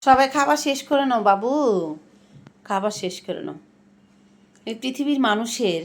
সবাই খাবার শেষ করে নাও বাবু, খাবার শেষ করে নাও। এই পৃথিবীর মানুষের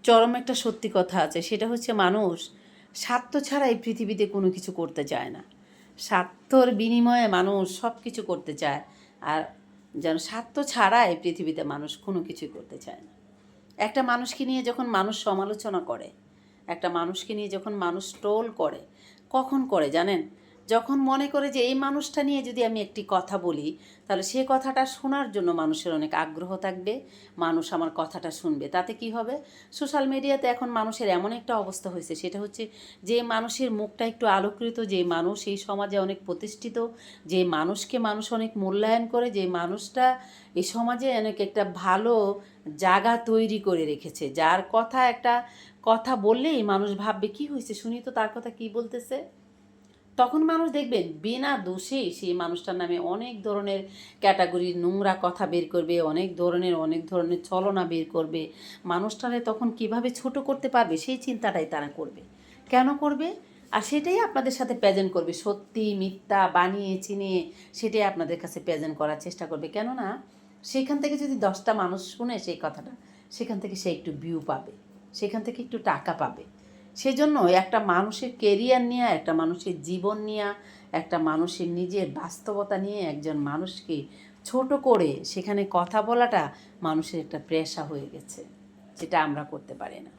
চরম একটা সত্যি কথা আছে, সেটা হচ্ছে মানুষ স্বার্থ ছাড়া এই পৃথিবীতে কোনো কিছু করতে চায় না। স্বার্থর বিনিময়ে মানুষ সব কিছু করতে চায়, আর যেন স্বার্থ ছাড়া এই পৃথিবীতে মানুষ কোনো কিছুই করতে চায় না। একটা মানুষকে নিয়ে যখন মানুষ সমালোচনা করে, একটা মানুষকে নিয়ে যখন মানুষ ট্রোল করে, কখন করে জানেন? যখন মনে করে যে এই মানুষটা নিয়ে যদি আমি একটি কথা বলি, তাহলে সে কথাটা শোনার জন্য মানুষের অনেক আগ্রহ থাকবে, মানুষ আমার কথাটা শুনবে। তাতে কি হবে? সোশ্যাল মিডিয়াতে এখন মানুষের এমন একটা অবস্থা হয়েছে, সেটা হচ্ছে যে মানুষের মুখটা একটু আলোকৃত, যে মানুষ এই সমাজে অনেক প্রতিষ্ঠিত, যে মানুষকে মানুষ অনেক মূল্যায়ন করে, যে মানুষটা এই সমাজে অনেক একটা ভালো জায়গা তৈরি করে রেখেছে, যার কথা একটা কথা বললেই মানুষ ভাববে কি হয়েছে শুনি তো তার কথা কি বলতেছে। তখন মানুষ দেখবেন বিনা দোষে সেই মানুষটার নামে অনেক ধরনের ক্যাটাগরির নোংরা কথা বের করবে, অনেক ধরনের ছলনা বের করবে। মানুষটারে তখন কিভাবে ছোট করতে পারবে সেই চিন্তাটাই তারা করবে। কেন করবে? আর সেটাই আপনাদের সাথে প্রেজেন্ট করবে, সত্যি মিথ্যা বানিয়ে চিনিয়ে সেটাই আপনাদের কাছে প্রেজেন্ট করার চেষ্টা করবে। কেননা সেখান থেকে যদি 10টা মানুষ শুনে সেই কথাটা, সেখান থেকে সে একটু ভিউ পাবে, সেখান থেকে একটু টাকা পাবে। সেজন্য একটা মানুষের কেরিয়ার নিয়ে, একটা মানুষের জীবন নিয়ে, একটা মানুষের নিজের বাস্তবতা নিয়ে একজন মানুষকে ছোট করে সেখানে কথা বলাটা মানুষের একটা পেশা হয়ে গেছে, যেটা আমরা করতে পারি না।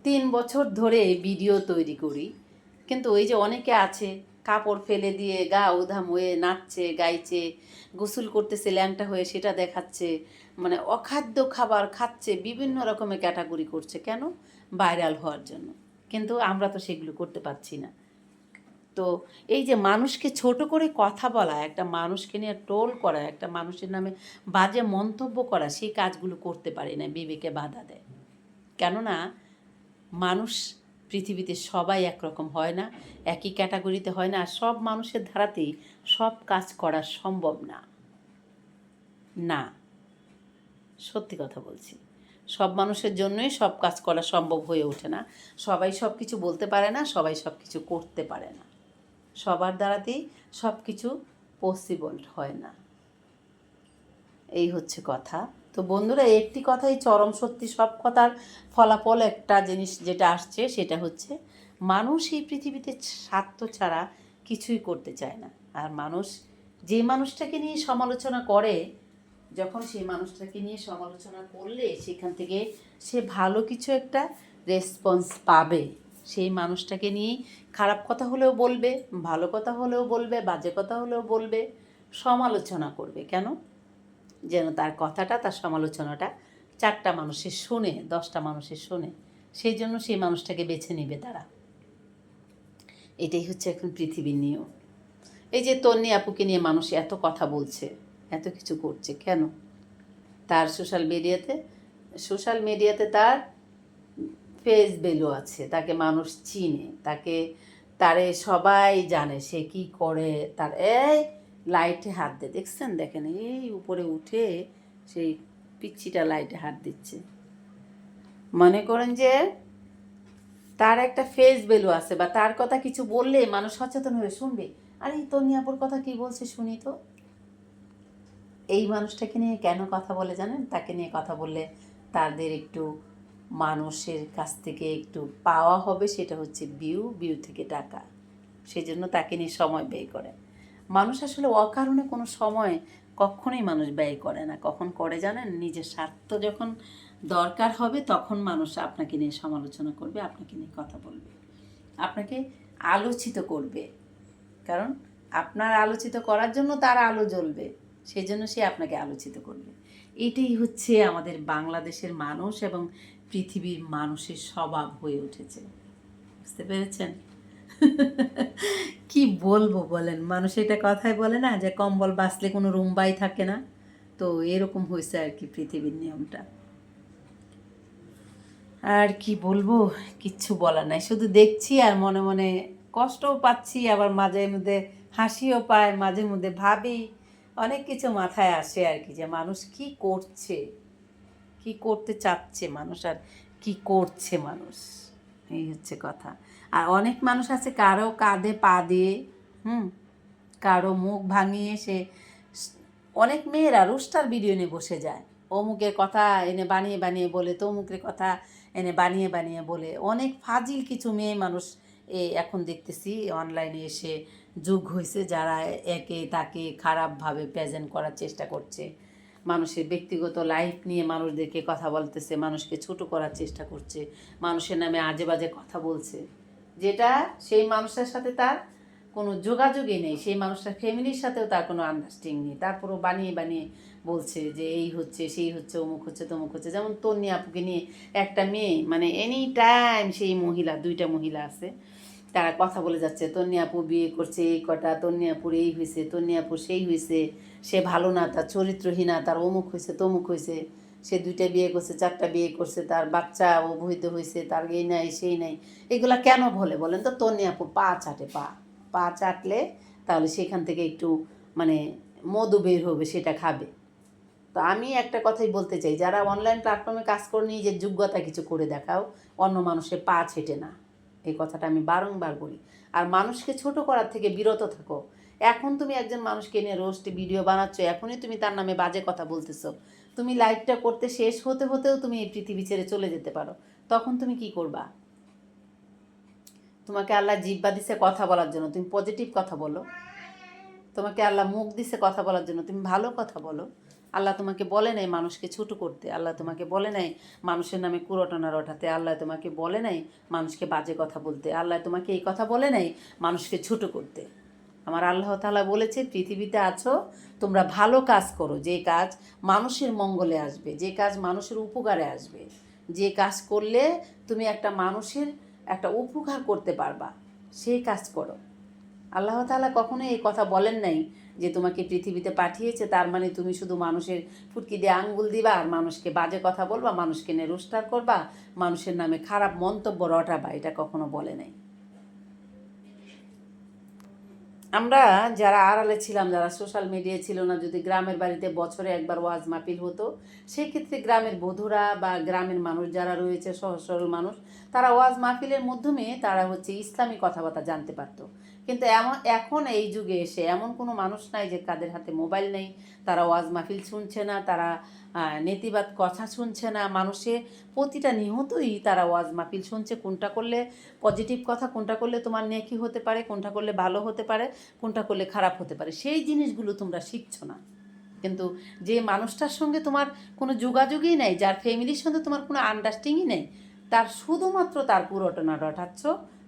3 বছর ধরে ভিডিও তৈরি করি, কিন্তু ওই যে অনেকে আছে কাপড় ফেলে দিয়ে গা উধাম হয়ে নাচছে গাইছে, গোসল করতেছে ল্যাংটা হয়ে সেটা দেখাচ্ছে, মানে অখাদ্য খাবার খাচ্ছে, বিভিন্ন রকমের ক্যাটাগরি করছে। কেন? ভাইরাল হওয়ার জন্য। কিন্তু আমরা তো সেগুলো করতে পারছি না। তো এই যে মানুষকে ছোট করে কথা বলা, একটা মানুষকে নিয়ে টোল করা, একটা মানুষের নামে বাজে মন্তব্য করা, সেই কাজগুলো করতে পারি না, বিবেকে বাধা দেয়। কেননা মানুষ পৃথিবীতে সবাই একরকম হয় না, একই ক্যাটাগরিতে হয় না, আর সব মানুষের ধারাতেই সব কাজ করা সম্ভব না। না, সত্যি কথা বলছি, সব মানুষের জন্যই সব কাজ করা সম্ভব হয়ে ওঠে না। সবাই সব কিছু বলতে পারে না, সবাই সব কিছু করতে পারে না, সবার দ্বারাতেই সব কিছু পসিবল হয় না। এই হচ্ছে কথা। তো বন্ধুরা, একটি কথাই চরম সত্যি, সব কথার ফলাফল একটা জিনিস যেটা আসছে সেটা হচ্ছে মানুষ এই পৃথিবীতে স্বার্থ ছাড়া কিছুই করতে চায় না। আর মানুষ যে মানুষটাকে নিয়ে সমালোচনা করে, যখন সেই মানুষটাকে নিয়ে সমালোচনা করলে সেখান থেকে সে ভালো কিছু একটা রেসপন্স পাবে, সেই মানুষটাকে নিয়েই খারাপ কথা হলেও বলবে, ভালো কথা হলেও বলবে, বাজে কথা হলেও বলবে, সমালোচনা করবে। কেন? যেন তার কথাটা, তার সমালোচনাটা 4টা মানুষের শোনে, 10টা মানুষের শোনে, সেই জন্য সেই মানুষটাকে বেছে নেবে তারা। এটাই হচ্ছে এখন পৃথিবীর নিয়ম। এই যে তন্নি আপুকে নিয়ে মানুষ এত কথা বলছে, এত কিছু করছে, কেন? তার সোশ্যাল মিডিয়াতে তার ফেস ভ্যালু আছে, তাকে মানুষ চিনে, তারে সবাই জানে সে কি করে। তার এই লাইটে হাত দিয়ে দেখছেন, দেখেন এই উপরে উঠে সেই পিচ্ছিটা লাইটে হাত দিচ্ছে। মনে করেন যে তার একটা ফেস ভ্যালু আছে, বা তার কথা কিছু বললে মানুষ সচেতন হয়ে শুনবে। আর এই তনিয়াপুর কথা কি বলছে শুনি তো। এই মানুষটাকে নিয়ে কেন কথা বলে জানেন? তাকে নিয়ে কথা বললে তাদের একটু মানুষের কাছ থেকে একটু পাওয়া হবে, সেটা হচ্ছে ভিউ থেকে টাকা। সেই জন্য তাকে নিয়ে সময় ব্যয় করে মানুষ। আসলে অকারণে কোনো সময় কখনোই মানুষ ব্যয় করে না। কখন করে জানেন? নিজের স্বার্থ যখন দরকার হবে তখন মানুষ আপনাকে নিয়ে সমালোচনা করবে, আপনাকে নিয়ে কথা বলবে, আপনাকে আলোচিত করবে। কারণ আপনার আলোচিত করার জন্য তার আলো জ্বলবে, সেই জন্য সে আপনাকে আলোচিত করবে। এটাই হচ্ছে আমাদের বাংলাদেশের মানুষ এবং পৃথিবীর মানুষের স্বভাব হয়ে উঠেছে। বুঝতে পেরেছেন? কি বলবো বলেন? মানুষ এটা কথায় বলে না যে কম্বল বাঁচলে কোনো রুম্বাই থাকে না। তো এরকম হয়েছে আর কি পৃথিবীর নিয়মটা। আর কি বলবো, কিচ্ছু বলার নাই, শুধু দেখছি আর মনে মনে কষ্টও পাচ্ছি, আবার মাঝে মধ্যে হাসিও পায়, মাঝে মধ্যে ভাবি, অনেক কিছু মাথায় আসে আর কি, যে মানুষ কি করছে, কি করতে চাচ্ছে মানুষ, আর কি করছে মানুষ। এই হচ্ছে কথা। আর অনেক মানুষ আছে কারো কাঁধে পা দিয়ে কারো মুখ ভাঙিয়ে সে অনেক মেয়েরা রোস্টার ভিডিও নিয়ে বসে যায়, অমুকের কথা এনে বানিয়ে বানিয়ে বলে, তমুকের কথা এনে বানিয়ে বানিয়ে বলে। অনেক ফাজিল কিছু মেয়ে মানুষ এখন দেখতেছি অনলাইনে এসে যুগ হয়েছে, যারা একে তাকে খারাপভাবে প্রেজেন্ট করার চেষ্টা করছে, মানুষের ব্যক্তিগত লাইফ নিয়ে মানুষদেরকে কথা বলতেছে, মানুষকে ছোট করার চেষ্টা করছে, মানুষের নামে আজে বাজে কথা বলছে, যেটা সেই মানুষের সাথে তার কোনো যোগাযোগই নেই, সেই মানুষটার ফ্যামিলির সাথেও তার কোনো আন্ডারস্ট্যান্ডিং নেই, তারপরও বানিয়ে বানিয়ে বলছে যে এই হচ্ছে সেই হচ্ছে অমুক হচ্ছে তমুক হচ্ছে। যেমন তন্নি আপুকে নিয়ে একটা মেয়ে মানে এনি টাইম সেই মহিলা, দুইটা মহিলা আছে, তারা কথা বলে যাচ্ছে তন্নি আপু বিয়ে করছে এই কটা, তন্নি আপুর এই হয়েছে, তন্নি আপুর সেই হয়েছে, সে ভালো না, তার চরিত্রহীনা, তার অমুক হয়েছে তমুক হয়েছে, সে 2টা বিয়ে করছে 4টা বিয়ে করছে, তার বাচ্চা অবহিত হয়েছে, তার এই নাই সেই নাই। এগুলা কেন বলে বলেন তো? তন্নি আপু পা চাটে, পা চাটলে তাহলে সেখান থেকে একটু মানে মধু বের হবে, সেটা খাবে। তো আমি একটা কথাই বলতে চাই, যারা অনলাইন প্ল্যাটফর্মে কাজ করে নিজের যোগ্যতা কিছু করে দেখাও, অন্য মানুষের পা ছেটে না, এই কথাটা আমি বারংবার বলি। আর মানুষকে ছোট করার থেকে বিরত থাকো। এখন তুমি একজন মানুষকে নিয়ে রোস্ট ভিডিও বানাচ্ছ, এখনই তুমি তার নামে বাজে কথা বলতেছো, তুমি লাইভটা করতে শেষ হতে হতেও তুমি এই পৃথিবী ছেড়ে চলে যেতে পারো, তখন তুমি কি করবা? তোমাকে আল্লাহ জিহ্বা দিছে কথা বলার জন্য, তুমি পজিটিভ কথা বলো। তোমাকে আল্লাহ মুখ দিছে কথা বলার জন্য, তুমি ভালো কথা বলো। আল্লাহ তোমাকে বলে নাই মানুষকে ছোট করতে, আল্লাহ তোমাকে বলে নাই মানুষের নামে কুরটনা রটাতে, আল্লাহ তোমাকে বলে নাই মানুষকে বাজে কথা বলতে, আল্লাহ তোমাকে এই কথা বলে নাই মানুষকে ছোট করতে। আমার আল্লাহ তাআলা বলেছে পৃথিবীতে আছো তোমরা ভালো কাজ করো, যে কাজ মানুষের মঙ্গলে আসবে, যে কাজ মানুষের উপকারে আসবে, যে কাজ করলে তুমি একটা মানুষের একটা উপকার করতে পারবা, সেই কাজ করো। আল্লাহ তাআলা কখনো এই কথা বলেন নাই যে তোমাকে পৃথিবীতে পাঠিয়েছে তার মানে তুমি শুধু মানুষের ফুটকি দিয়ে আঙ্গুল দিবা আর মানুষকে বাজে কথা বলবা, মানুষকে নিয়ে রোস্টার করবা, মানুষের নামে খারাপ মন্তব্য রটাবা, এটা কখনো বলে নাই। আমরা যারা আড়ালে ছিলাম, যারা সোশ্যাল মিডিয়ায় ছিল না, যদি গ্রামের বাড়িতে বছরে একবার ওয়াজ মাহফিল হতো, সেক্ষেত্রে গ্রামের বধূরা বা গ্রামের মানুষ যারা রয়েছে সহজ সরল মানুষ, তারা ওয়াজ মাহফিলের মাধ্যমে তারা ইসলামী কথাবার্তা জানতে পারতো। কিন্তু এখন এই যুগে এসে এমন কোনো মানুষ নাই যে কাদের হাতে মোবাইল নেই, তারা ওয়াজ মাহফিল শুনছে না, তারা নেতিবাদ কথা শুনছে না, মানুষে প্রতিটা নিহতই তারা ওয়াজ মাহফিল শুনছে, কোনটা করলে পজিটিভ কথা, কোনটা করলে তোমার নেকি হতে পারে, কোনটা করলে ভালো হতে পারে, কোনটা করলে খারাপ হতে পারে, সেই জিনিসগুলো তোমরা শিখছো না। কিন্তু যে মানুষটার সঙ্গে তোমার কোনো যোগাযোগই নেই, যার ফ্যামিলির সঙ্গে তোমার কোনো আন্ডারস্ট্যান্ডিংই নেই, তার শুধুমাত্র তার পুরোটনা রটাচ্ছ,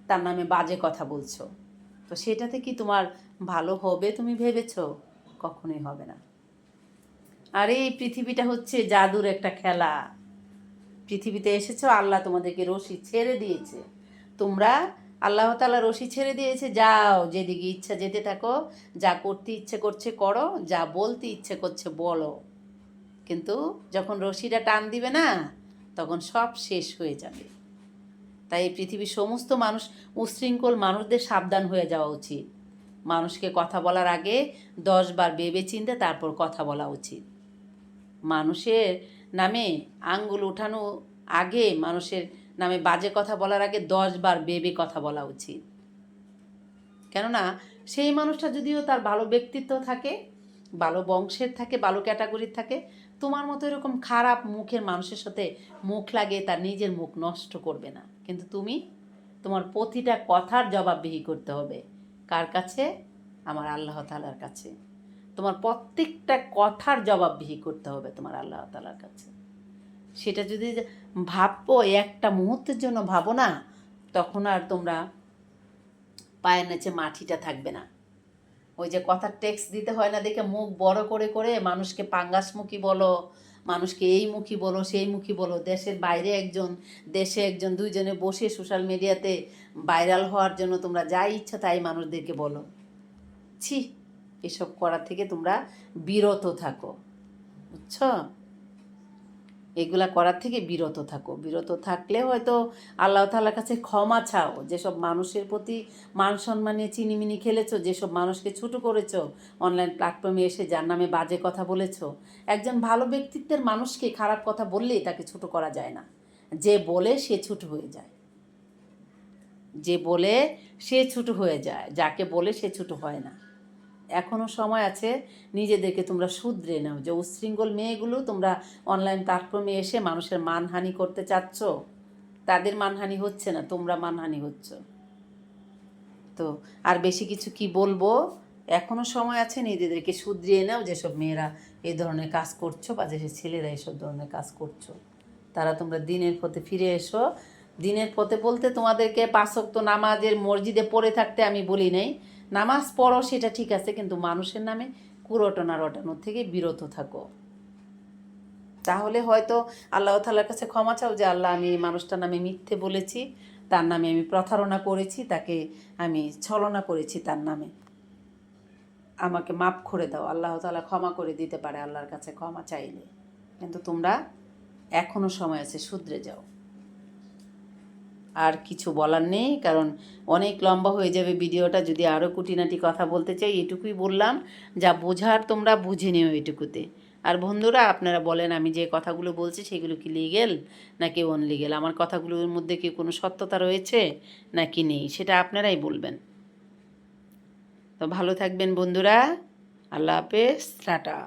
তার নামে বাজে কথা বলছো, তো সেটাতে কি তোমার ভালো হবে তুমি ভেবেছো? কখনোই হবে না। আর এই পৃথিবীটা হচ্ছে জাদুর একটা খেলা। পৃথিবীতে এসেছো, আল্লাহ তোমাদেরকে রশি ছেড়ে দিয়েছে, তোমরা আল্লাহ তাআলা রশি ছেড়ে দিয়েছে, যাও যেদিকে ইচ্ছা যেতে থাকো, যা করতে ইচ্ছে করছে করো, যা বলতে ইচ্ছে করছে বলো। কিন্তু যখন রশিটা টান দিবে না, তখন সব শেষ হয়ে যাবে। তাই এই পৃথিবীর সমস্ত মানুষ, উশৃঙ্খল মানুষদের সাবধান হয়ে যাওয়া উচিত। মানুষকে কথা বলার আগে 10 বার ভেবে চিন্তে তারপর কথা বলা উচিত। মানুষের নামে আঙ্গুল উঠানো আগে, মানুষের নামে বাজে কথা বলার আগে 10 বার ভেবে কথা বলা উচিত। কেননা সেই মানুষটা যদিও তার ভালো ব্যক্তিত্ব থাকে, ভালো বংশের থাকে, ভালো ক্যাটাগরির থাকে, তোমার মতো এরকম খারাপ মুখের মানুষের সাথে মুখ লাগিয়ে তার নিজের মুখ নষ্ট করবে না। কিন্তু তুমি তোমার প্রতিটা কথার জবাবদিহি করতে হবে কার কাছে? আমার আল্লাহ তাআলার কাছে। তোমার প্রত্যেকটা কথার জবাবদিহি করতে হবে তোমার আল্লাহ তাআলার কাছে। সেটা যদি ভাবো, একটা মুহূর্তের জন্য ভাবো না, তখন আর তোমরা পায়ের নিচে মাটিটা থাকবে না। ওই যে কথার টেক্সট দিতে হয় না দেখে মুখ বড় করে করে মানুষকে পাঙ্গাসমুখী বলো, মানুষকে এই মুখী বলো সেই মুখী বলো, দেশের বাইরে একজন দেশে একজন, দুইজনে বসে সোশ্যাল মিডিয়াতে ভাইরাল হওয়ার জন্য তোমরা যা ইচ্ছা তাই মানুষদেরকে বলো। ছি, এসব করার থেকে তোমরা বিরত থাকো, বুঝছো? এগুলা করার থেকে বিরত থাকো। বিরত থাকলে হয়তো আল্লাহ তাআলার কাছে ক্ষমা চাও। যেসব মানুষের প্রতি মান সম্মান নিয়ে চিনিমিনি খেলেছো, যেসব মানুষকে ছোটো করেছো, অনলাইন প্ল্যাটফর্মে এসে যার নামে বাজে কথা বলেছো। একজন ভালো ব্যক্তিত্বের মানুষকে খারাপ কথা বললেই তাকে ছোটো করা যায় না, যে বলে সে ছোটো হয়ে যায়, যে বলে সে ছোটো হয়ে যায়, যাকে বলে সে ছোটো হয় না। এখনও সময় আছে, নিজেদেরকে তোমরা শুধরে নাও। যে উচ্ছৃঙ্খল মেয়েগুলো তোমরা অনলাইন প্ল্যাটফর্মে এসে মানুষের মানহানি করতে চাচ্ছ, তাদের মানহানি হচ্ছে না, তোমরা মানহানি হচ্ছ। তো আর বেশি কিছু কি বলবো, এখনও সময় আছে, নিজেদেরকে শুধরিয়ে নাও। যেসব মেয়েরা এই ধরনের কাজ করছো বা যেসব ছেলেরা এসব ধরনের কাজ করছো, তারা তোমরা দিনের পথে ফিরে এসো। দিনের পথে বলতে তোমাদেরকে 5 ওয়াক্ত নামাজের মসজিদে পড়ে থাকতে আমি বলি নাই, নামাজ পড়ো সেটা ঠিক আছে, কিন্তু মানুষের নামে কুরটনা রটানোর থেকে বিরত থাকো। তাহলে হয়তো আল্লাহ তাআলার কাছে ক্ষমা চাও যে আল্লাহ, আমি এই মানুষটার নামে মিথ্যে বলেছি, তার নামে আমি প্রতারণা করেছি, তাকে আমি ছলনা করেছি, তার নামে আমাকে মাফ করে দাও। আল্লাহ তাআলা ক্ষমা করে দিতে পারে আল্লাহর কাছে ক্ষমা চাইলে। কিন্তু তোমরা এখনও সময় আছে, শুধরে যাও। আর কিছু বলার নেই, কারণ অনেক লম্বা হয়ে যাবে ভিডিওটা। যদি আরও কুটিনাটি কথা বলতে চাই, এটুকুই বললাম, যা বোঝার তোমরা বুঝে নিও এটুকুতে। আর বন্ধুরা, আপনারা বলেন আমি যে কথাগুলো বলছি সেগুলো কি লিগেল নাকি অনলিগেল, আমার কথাগুলোর মধ্যে কি কোনো সত্যতা রয়েছে নাকি নেই, সেটা আপনারাই বলবেন। তো ভালো থাকবেন বন্ধুরা, আল্লাহ হাফেজ, টাটা।